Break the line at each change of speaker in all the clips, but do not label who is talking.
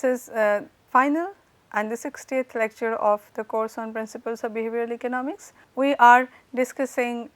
this is final and the 60th lecture of the course on principles of behavioral economics. We are discussing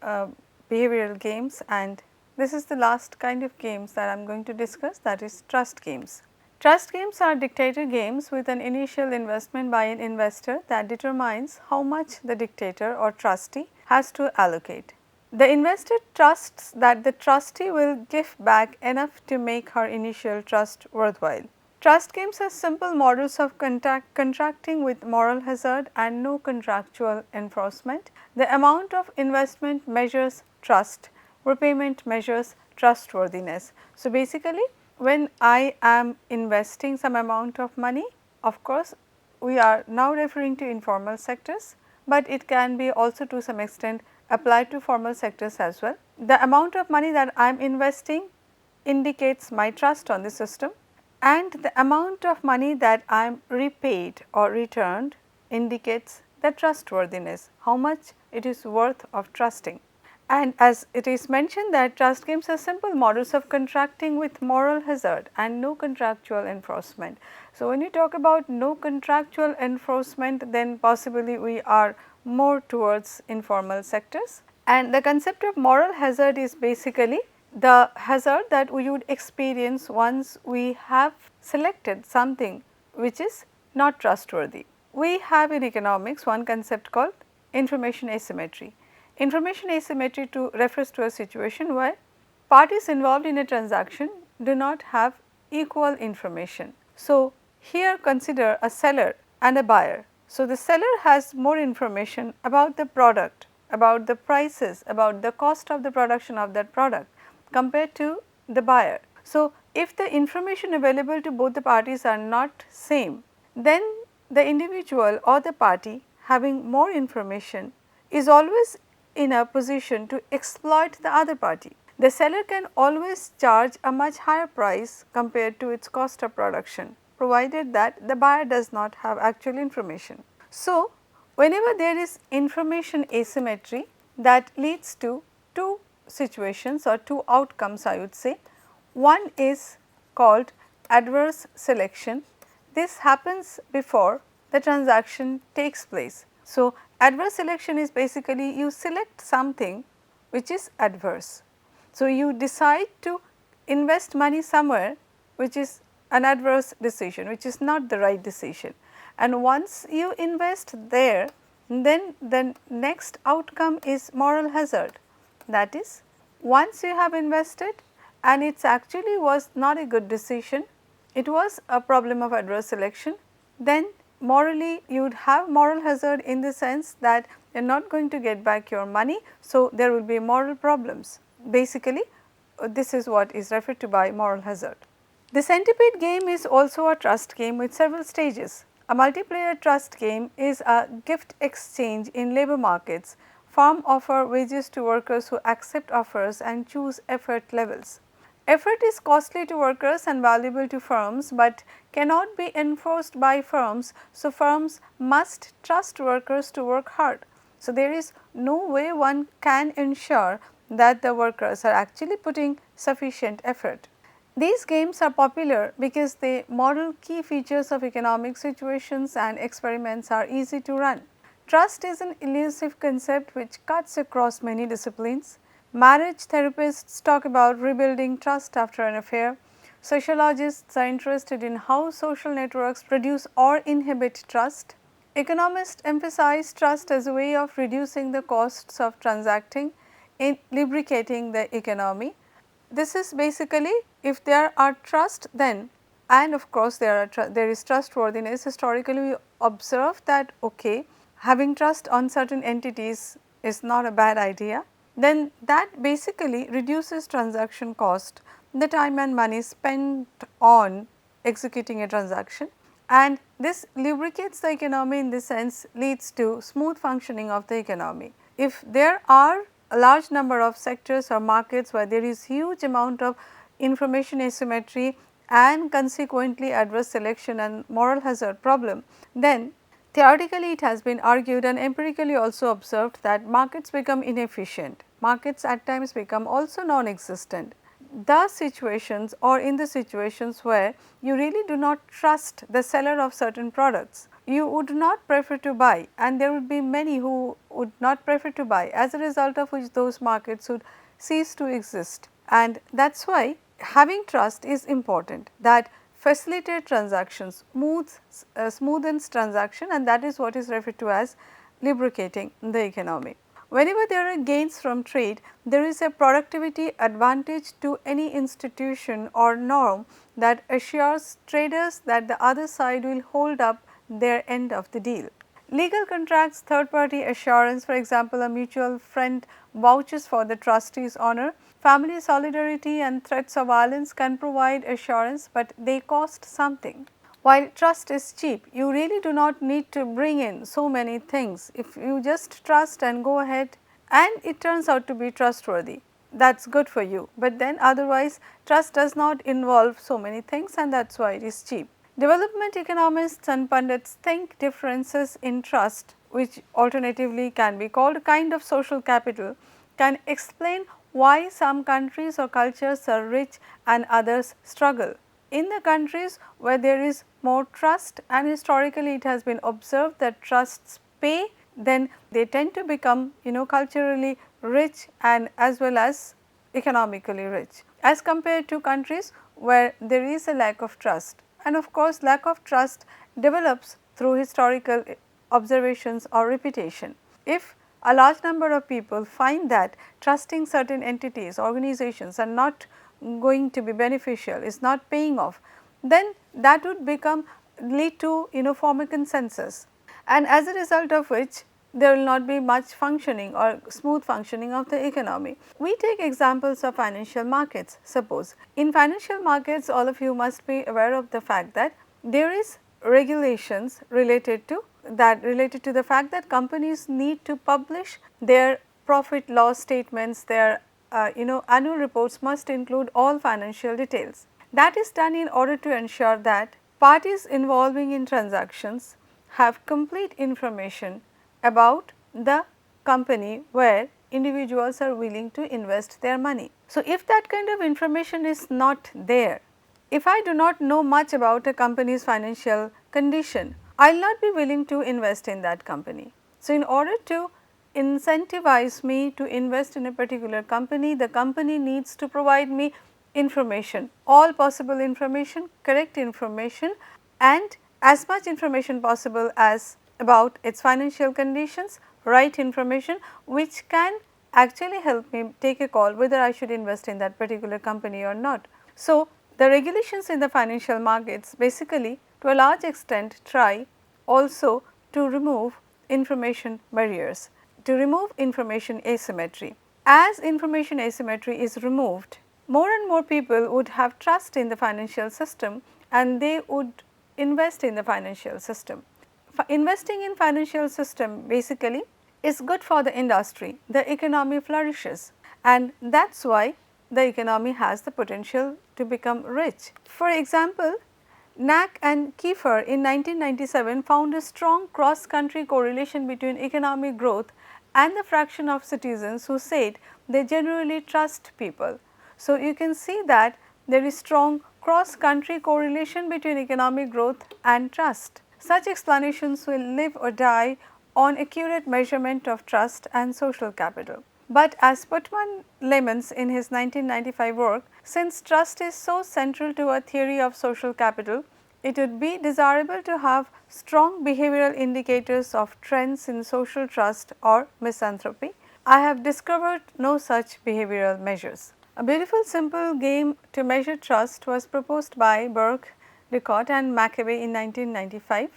behavioral games, and this is the last kind of games that I am going to discuss, that is trust games. Trust games are dictator games with an initial investment by an investor that determines how much the dictator or trustee has to allocate. The investor trusts that the trustee will give back enough to make her initial trust worthwhile. Trust games are simple models of contracting with moral hazard and no contractual enforcement. The amount of investment measures trust, repayment measures trustworthiness. So, basically when I am investing some amount of money, of course, we are now referring to informal sectors, but it can be also to some extent applied to formal sectors as well. The amount of money that I am investing indicates my trust on the system, and the amount of money that I am repaid or returned indicates the trustworthiness, how much it is worth of trusting. And as it is mentioned that trust games are simple models of contracting with moral hazard and no contractual enforcement. So, when you talk about no contractual enforcement, then possibly we are more towards informal sectors, and the concept of moral hazard is basically the hazard that we would experience once we have selected something which is not trustworthy. We have in economics one concept called information asymmetry. Information asymmetry refers to a situation where parties involved in a transaction do not have equal information. So, here consider a seller and a buyer. So, the seller has more information about the product, about the prices, about the cost of the production of that product compared to the buyer. So, if the information available to both the parties are not same, then the individual or the party having more information is always in a position to exploit the other party. The seller can always charge a much higher price compared to its cost of production, provided that the buyer does not have actual information. So, whenever there is information asymmetry, that leads to two situations or two outcomes, I would say. One is called adverse selection. This happens before the transaction takes place. So, adverse selection is basically you select something which is adverse. So, you decide to invest money somewhere which is an adverse decision, which is not the right decision, and once you invest there, then the next outcome is moral hazard. That is, once you have invested and it actually was not a good decision, it was a problem of adverse selection, then morally you would have moral hazard in the sense that you are not going to get back your money. So, there will be moral problems. Basically, this is what is referred to by moral hazard. The centipede game is also a trust game with several stages. A multiplayer trust game is a gift exchange in labor markets. Firms offer wages to workers who accept offers and choose effort levels. Effort is costly to workers and valuable to firms, but cannot be enforced by firms. So, firms must trust workers to work hard. So, there is no way one can ensure that the workers are actually putting sufficient effort. These games are popular because they model key features of economic situations and experiments are easy to run. Trust is an elusive concept which cuts across many disciplines. Marriage therapists talk about rebuilding trust after an affair. Sociologists are interested in how social networks produce or inhibit trust. Economists emphasize trust as a way of reducing the costs of transacting, in lubricating the economy. This is basically, if there are trust, then, and of course there is trustworthiness. Historically we observe that okay, having trust on certain entities is not a bad idea, then that basically reduces transaction cost, the time and money spent on executing a transaction, and this lubricates the economy, in this sense leads to smooth functioning of the economy. If there are a large number of sectors or markets where there is huge amount of information asymmetry and consequently adverse selection and moral hazard problem, then theoretically it has been argued and empirically also observed that markets become inefficient, markets at times become also non-existent. the situations or in the situations where you really do not trust the seller of certain products. You would not prefer to buy, and there would be many who would not prefer to buy, as a result of which those markets would cease to exist. And that is why having trust is important, that facilitate transactions, smoothens transaction, and that is what is referred to as lubricating the economy. Whenever there are gains from trade, there is a productivity advantage to any institution or norm that assures traders that the other side will hold up their end of the deal. Legal contracts, third party assurance, for example, a mutual friend vouches for the trustee's honor. Family solidarity and threats of violence can provide assurance, but they cost something. While trust is cheap, you really do not need to bring in so many things. If you just trust and go ahead and it turns out to be trustworthy, that is good for you, but then otherwise trust does not involve so many things, and that is why it is cheap. Development economists and pundits think differences in trust, which alternatively can be called a kind of social capital, can explain why some countries or cultures are rich and others struggle. In the countries where there is more trust, and historically it has been observed that trusts pay, then they tend to become culturally rich and as well as economically rich, as compared to countries where there is a lack of trust. And of course, lack of trust develops through historical observations or repetition. If a large number of people find that trusting certain entities, organizations are not going to be beneficial, is not paying off, then that would lead to form a consensus, and as a result of which there will not be much functioning or smooth functioning of the economy. We take examples of financial markets. Suppose in financial markets, all of you must be aware of the fact that there is regulations related to the fact that companies need to publish their profit loss statements, their annual reports must include all financial details. That is done in order to ensure that parties involving in transactions have complete information about the company where individuals are willing to invest their money. So, if that kind of information is not there, if I do not know much about a company's financial condition, I will not be willing to invest in that company. So, in order to incentivize me to invest in a particular company, the company needs to provide me information, all possible information, correct information, and as much information possible as about its financial conditions, right information, which can actually help me take a call whether I should invest in that particular company or not. So, the regulations in the financial markets basically to a large extent try also to remove information barriers, to remove information asymmetry. As information asymmetry is removed, more and more people would have trust in the financial system and they would invest in the financial system. Investing in financial system basically is good for the industry, the economy flourishes, and that is why the economy has the potential to become rich. For example, Knack and Kiefer in 1997 found a strong cross country correlation between economic growth and the fraction of citizens who said they generally trust people. So, you can see that there is strong cross country correlation between economic growth and trust. Such explanations will live or die on accurate measurement of trust and social capital. But as Putman laments in his 1995 work, since trust is so central to a theory of social capital, it would be desirable to have strong behavioral indicators of trends in social trust or misanthropy. I have discovered no such behavioral measures. A beautiful simple game to measure trust was proposed by Burke, Ducott and McAvey in 1995.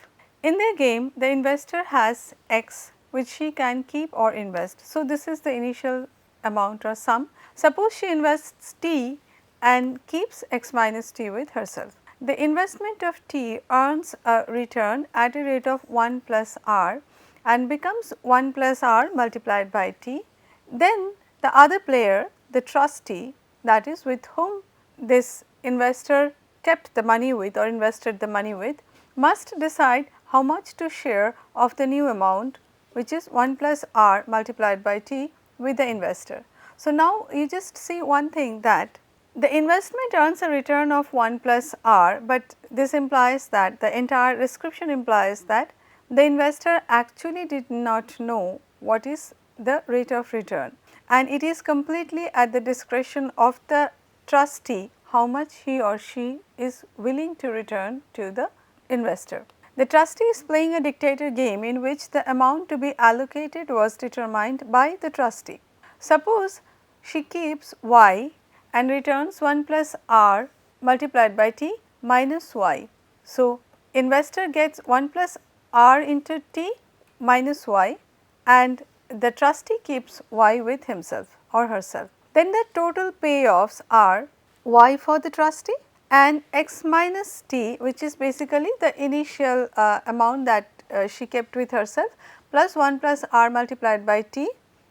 In their game, the investor has X which she can keep or invest. So, this is the initial amount or sum. Suppose she invests T and keeps X minus T with herself. The investment of T earns a return at a rate of 1 plus R and becomes 1 plus R multiplied by T. Then the other player, the trustee, that is with whom this investor kept the money with or invested the money with, must decide how much to share of the new amount, which is 1 plus R multiplied by T with the investor. So, now you just see one thing, that The investment earns a return of 1 plus R, but this implies that the entire description implies that the investor actually did not know what is the rate of return, and it is completely at the discretion of the trustee how much he or she is willing to return to the investor. The trustee is playing a dictator game in which the amount to be allocated was determined by the trustee. Suppose she keeps y and returns 1 plus r multiplied by t minus y. So, investor gets 1 plus r into t minus y, and the trustee keeps y with himself or herself. Then the total payoffs are y for the trustee and x minus t, which is basically the initial amount that she kept with herself, plus 1 plus r multiplied by t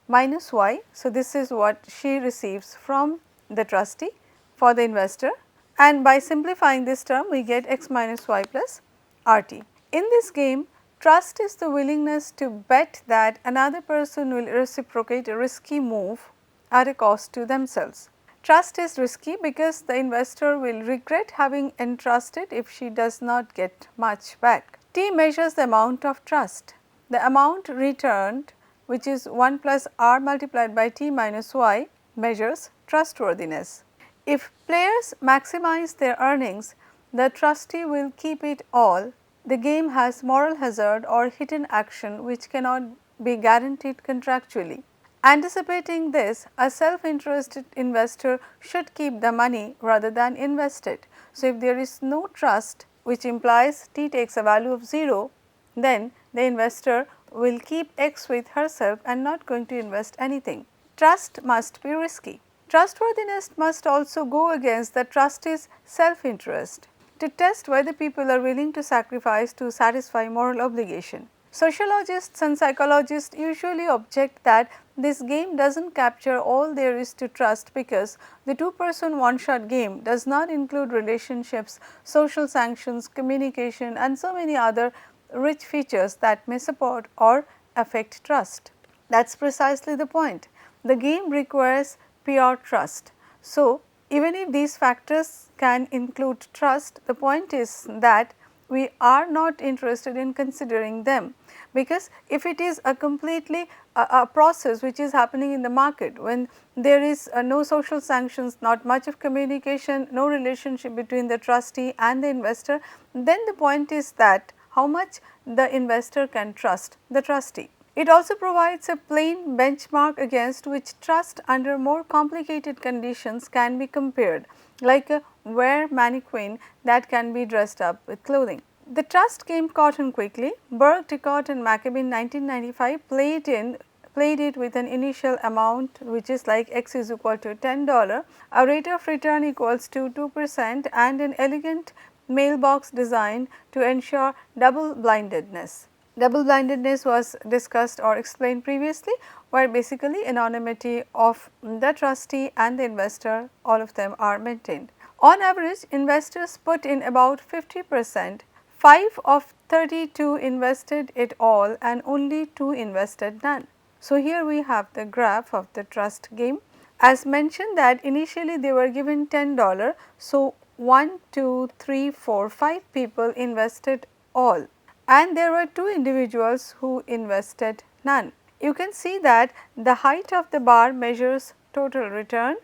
minus y. So, this is what she receives from the trustee for the investor, and by simplifying this term we get x minus y plus RT. In this game, trust is the willingness to bet that another person will reciprocate a risky move at a cost to themselves. Trust is risky because the investor will regret having entrusted if she does not get much back. T measures the amount of trust. The amount returned, which is 1 plus r multiplied by t minus y, measures trustworthiness. If players maximize their earnings, the trustee will keep it all. The game has moral hazard or hidden action which cannot be guaranteed contractually. Anticipating this, a self-interested investor should keep the money rather than invest it. So, if there is no trust, which implies t takes a value of 0, then the investor will keep x with herself and not going to invest anything. Trust must be risky. Trustworthiness must also go against the trustee's self-interest to test whether people are willing to sacrifice to satisfy moral obligation. Sociologists and psychologists usually object that this game does not capture all there is to trust because the two-person one-shot game does not include relationships, social sanctions, communication and so many other rich features that may support or affect trust. That is precisely the point. The game requires pure trust. So, even if these factors can include trust, the point is that we are not interested in considering them, because if it is a completely a process which is happening in the market when there is no social sanctions, not much of communication, no relationship between the trustee and the investor, then the point is that how much the investor can trust the trustee. It also provides a plain benchmark against which trust under more complicated conditions can be compared, like a wear mannequin that can be dressed up with clothing. The trust game caught on quickly. Berg, Tickott and McCabe in 1995 played it with an initial amount which is like x is equal to $10, a rate of return equals to 2% and an elegant mailbox design to ensure double blindedness. Double blindedness was discussed or explained previously, where basically anonymity of the trustee and the investor, all of them are maintained. On average, investors put in about 50%, 5 of 32 invested it all and only 2 invested none. So, here we have the graph of the trust game. As mentioned that initially they were given $10, so 1, 2, 3, 4, 5 people invested all, and there were 2 individuals who invested none. You can see that the height of the bar measures total return.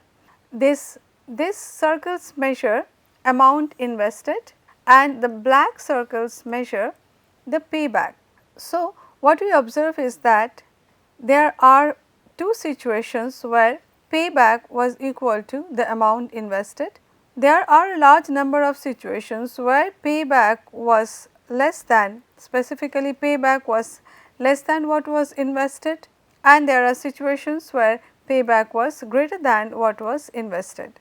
This circles measure amount invested and the black circles measure the payback. So, what we observe is that there are 2 situations where payback was equal to the amount invested. There are a large number of situations where payback was less than, specifically payback was less than what was invested, and there are situations where payback was greater than what was invested.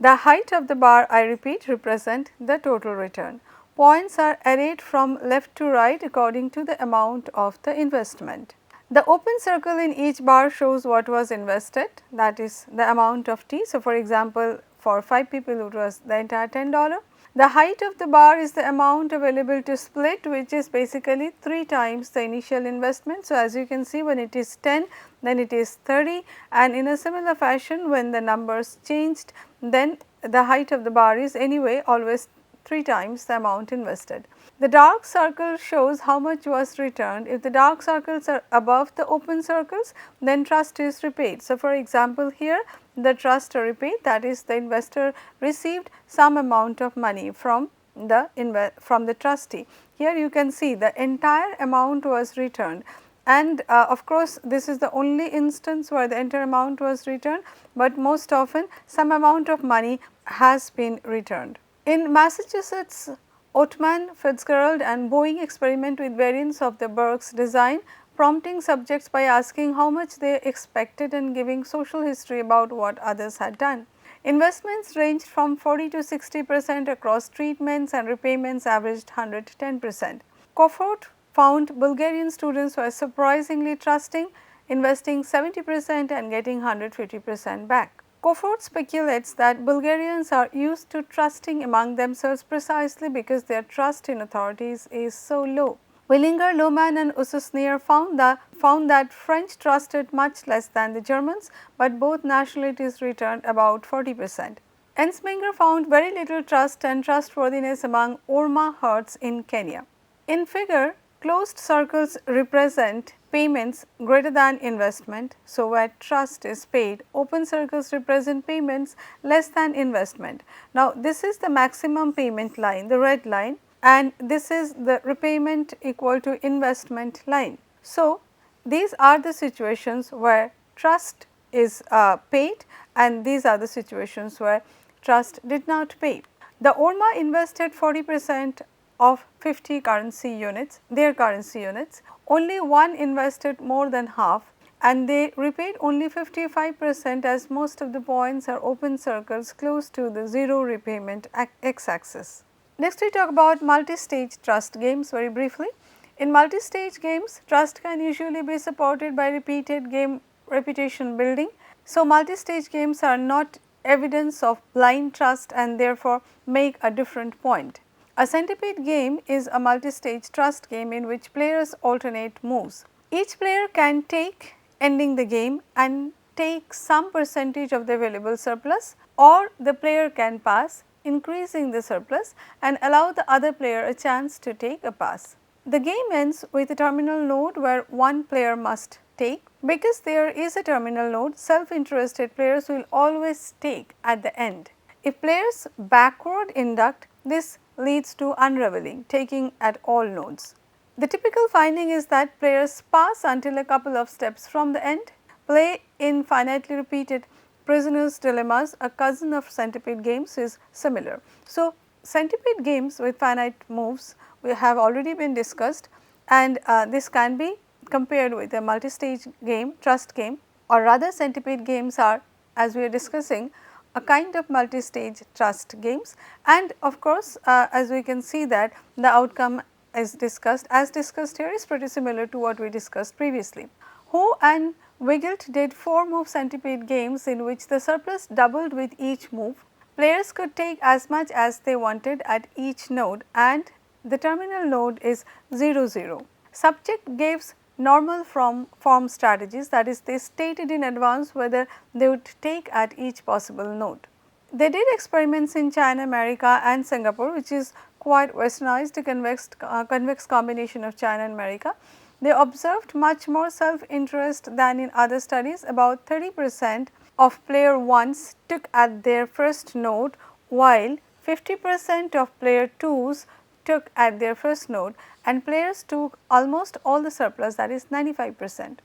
The height of the bar, I repeat, represent the total return. Points are arrayed from left to right according to the amount of the investment. The open circle in each bar shows what was invested, that is the amount of T. So, for example, for 5 people it was the entire $10. The height of the bar is the amount available to split, which is basically 3 times the initial investment. So, as you can see, when it is 10, then it is 30, and in a similar fashion when the numbers changed, then the height of the bar is anyway always 3 times the amount invested. The dark circle shows how much was returned. If the dark circles are above the open circles, then trust is repaid. So, for example, here the trust are repaid, that is the investor received some amount of money from the trustee. Here you can see the entire amount was returned, and of course, this is the only instance where the entire amount was returned, but most often some amount of money has been returned. In Massachusetts, Ottman, Fitzgerald and Boeing experiment with variants of the Burke's design, prompting subjects by asking how much they expected and giving social history about what others had done. Investments ranged from 40 to 60% across treatments, and repayments averaged 100 to 10%. Cohort found Bulgarian students were surprisingly trusting, investing 70% and getting 150% back. Cohort speculates that Bulgarians are used to trusting among themselves precisely because their trust in authorities is so low. Willinger, Lohmann and Ususnier found that French trusted much less than the Germans, but both nationalities returned about 40%. Ensminger found very little trust and trustworthiness among Orma herds in Kenya. In figure, closed circles represent payments greater than investment. So, where trust is paid, open circles represent payments less than investment. Now, this is the maximum payment line, the red line, and this is the repayment equal to investment line. So, these are the situations where trust is paid, and these are the situations where trust did not pay. The Orma invested 40% of 50 currency units, their currency units, only one invested more than half, and they repaid only 55% as most of the points are open circles close to the zero repayment x axis. Next we talk about multi-stage trust games very briefly. In multi-stage games, trust can usually be supported by repeated game reputation building. So, multi-stage games are not evidence of blind trust and therefore make a different point. A centipede game is a multi-stage trust game in which players alternate moves. Each player can take, ending the game, and take some percentage of the available surplus, or the player can pass, increasing the surplus, and allow the other player a chance to take a pass. The game ends with a terminal node where one player must take. Because there is a terminal node, self-interested players will always take at the end. If players backward induct, this leads to unraveling, taking at all nodes. The typical finding is that players pass until a couple of steps from the end. Play in finitely repeated prisoners' dilemmas, a cousin of centipede games, is similar. So, centipede games with finite moves we have already been discussed, and this can be compared with a multi-stage game, trust game, or rather centipede games are, as we are discussing, a kind of multi-stage trust games, and of course, as we can see that the outcome is discussed here is pretty similar to what we discussed previously. Ho and Wiggelt did 4 move centipede games in which the surplus doubled with each move. Players could take as much as they wanted at each node, and the terminal node is 0,0. Subject gives normal form strategies, that is, they stated in advance whether they would take at each possible node. They did experiments in China, America and Singapore, which is quite westernized, a convex combination of China and America. They observed much more self-interest than in other studies. About 30% of player 1s took at their first node, while 50% of player 2s took at their first node, and players took almost all the surplus, that is 95%.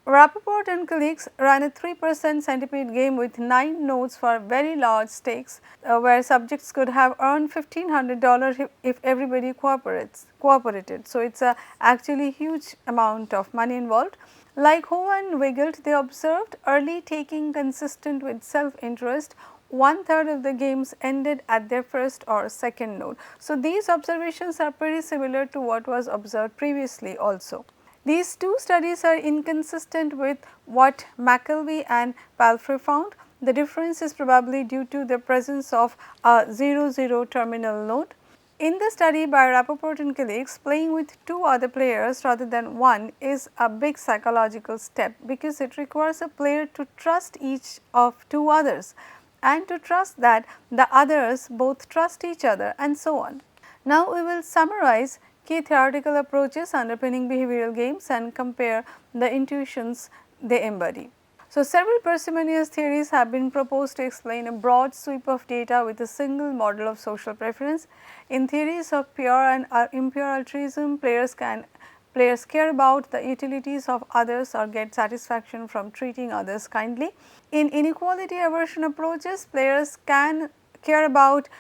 Rappaport and colleagues ran a 3% centipede game with 9 nodes for very large stakes, where subjects could have earned $1,500 if everybody cooperated. So, it is a actually huge amount of money involved. Like Ho and Wiggelt, they observed early taking consistent with self-interest. 1/3 of the games ended at their first or second node. So, these observations are pretty similar to what was observed previously also. These two studies are inconsistent with what McElvey and Palfrey found. The difference is probably due to the presence of a 0-0 terminal node. In the study by Rappaport and colleagues, playing with two other players rather than one is a big psychological step, because it requires a player to trust each of two others and to trust that the others both trust each other, and so on. Now, we will summarize key theoretical approaches underpinning behavioral games and compare the intuitions they embody. So, several parsimonious theories have been proposed to explain a broad sweep of data with a single model of social preference. In theories of pure and impure altruism, players care about the utilities of others or get satisfaction from treating others kindly. In inequality aversion approaches, players can care about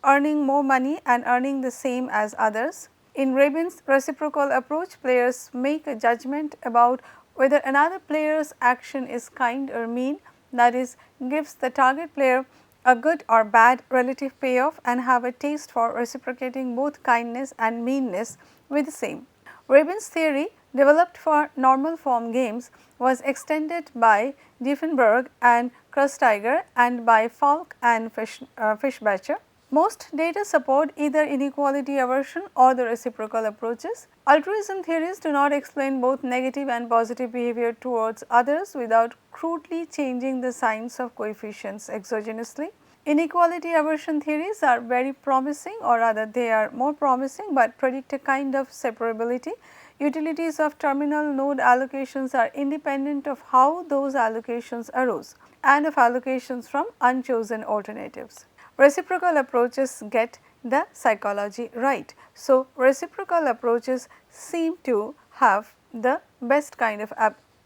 earning more money and earning the same as others. In Rabin's reciprocal approach, players make a judgment about whether another player's action is kind or mean, that is, gives the target player a good or bad relative payoff and have a taste for reciprocating both kindness and meanness with the same. Rabin's theory, developed for normal form games, was extended by Diefenberg and Krusteiger and by Falk and Fischbacher. Most data support either inequality aversion or the reciprocal approaches. Altruism theories do not explain both negative and positive behavior towards others without crudely changing the signs of coefficients exogenously. Inequality aversion theories are very promising, or rather they are more promising, but predict a kind of separability. Utilities of terminal node allocations are independent of how those allocations arose and of allocations from unchosen alternatives. Reciprocal approaches get the psychology right. So, reciprocal approaches seem to have the best kind of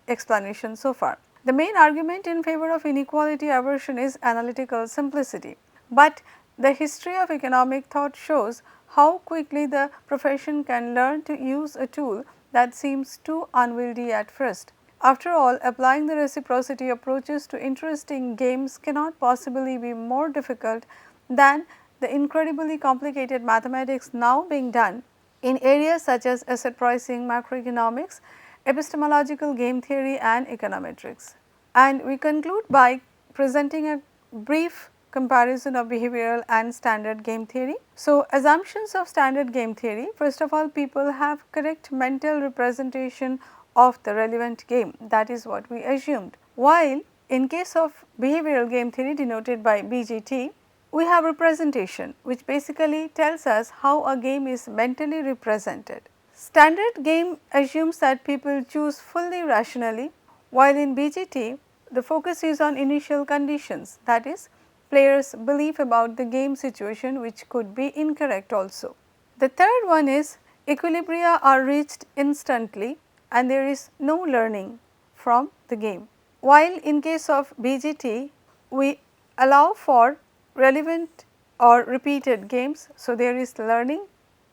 explanation so far. The main argument in favor of inequality aversion is analytical simplicity, but the history of economic thought shows how quickly the profession can learn to use a tool that seems too unwieldy at first. After all, applying the reciprocity approaches to interesting games cannot possibly be more difficult than the incredibly complicated mathematics now being done in areas such as asset pricing, macroeconomics, epistemological game theory and econometrics. And we conclude by presenting a brief comparison of behavioral and standard game theory. So, assumptions of standard game theory: first of all, people have correct mental representation of the relevant game, that is what we assumed. While in case of behavioral game theory denoted by BGT, we have representation, which basically tells us how a game is mentally represented. Standard game assumes that people choose fully rationally, while in BGT the focus is on initial conditions, that is, players' belief about the game situation, which could be incorrect also. The third one is equilibria are reached instantly and there is no learning from the game. While in case of BGT, we allow for relevant or repeated games, so there is learning,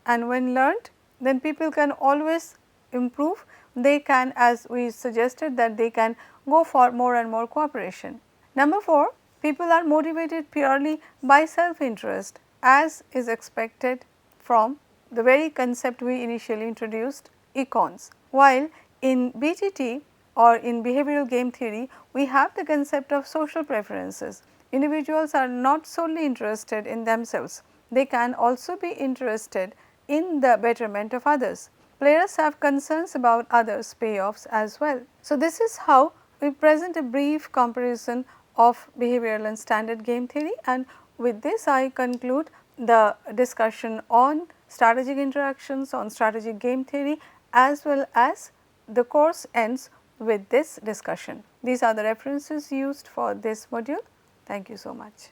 and when learned, then people can always improve. They can, as we suggested, that they can go for more and more cooperation. Number 4, people are motivated purely by self-interest, as is expected from the very concept we initially introduced, econs. While in BGT or in behavioral game theory, we have the concept of social preferences. Individuals are not solely interested in themselves, they can also be interested in the betterment of others. Players have concerns about others' payoffs as well. So, this is how we present a brief comparison of behavioral and standard game theory, and with this I conclude the discussion on strategic interactions, on strategic game theory, as well as the course ends with this discussion. These are the references used for this module. Thank you so much.